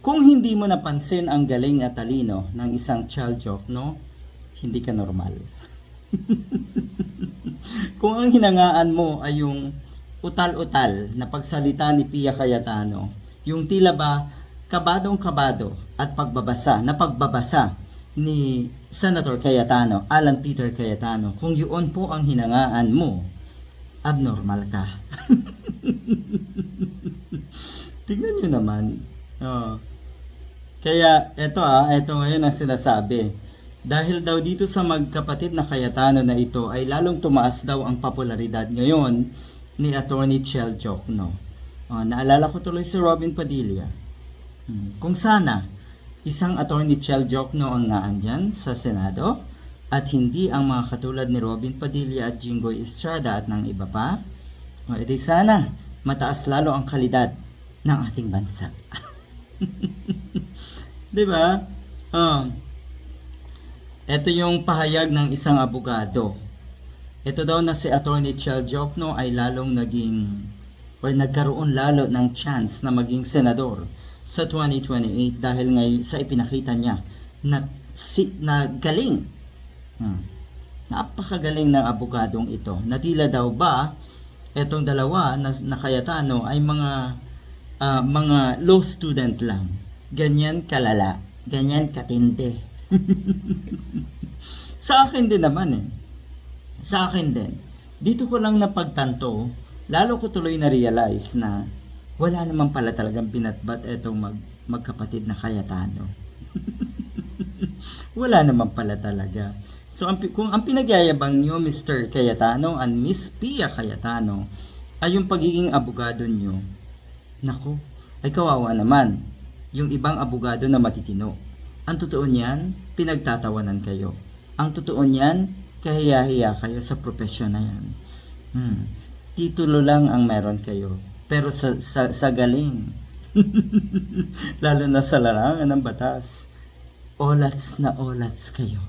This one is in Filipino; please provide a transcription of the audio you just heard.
Kung hindi mo napansin ang galing at talino ng isang child joke, no? Hindi ka normal. Kung ang hinangaan mo ay yung utal-utal na pagsalita ni Pia Cayetano, yung tila ba kabadong-kabado at pagbabasa ni Senator Cayetano, Alan Peter Cayetano, kung yun po ang hinangaan mo, abnormal ka. Tignan nyo naman. Oh. Kaya ito ngayon ang sinasabi. Dahil daw dito sa magkapatid na Cayetano na ito ay lalong tumaas daw ang popularidad ngayon ni Attorney Chel Jokno. Naalala ko tuloy si Robin Padilla. Kung sana isang Attorney Chel Jokno ang naandyan sa Senado at hindi ang mga katulad ni Robin Padilla at Jinggoy Estrada at ng iba pa, edi sana mataas lalo ang kalidad ng ating bansa. 'Di ba? Ito yung pahayag ng isang abogado. Ito daw na si Attorney Chel Jokno ay lalong nagkaroon lalo ng chance na maging senador sa 2028 dahil ngayon sa ipinakita niya na galing. Napakagaling ng abogadong ito. Natila daw ba etong dalawa na Cayetano ay mga law student lang. Ganyan kalala, ganyan katindi. Sa akin din naman Sa akin din. Dito ko lang napagtanto, lalo ko tuloy na realize na wala naman pala talagang binatbat etong magkapatid na Cayetano. Wala naman pala talaga. So kung ang pinagyayabang nyo Mr. Cayetano and Miss Pia Cayetano ay yung pagiging abogado nyo, naku, ay kawawa naman yung ibang abogado na matitino. Ang totoo niyan, pinagtatawanan kayo. Ang totoo niyan, kahiya-hiya kayo sa profesyon na yan. Titulo lang ang meron kayo. Pero sa galing, lalo na sa larangan ng batas, olats na olats kayo.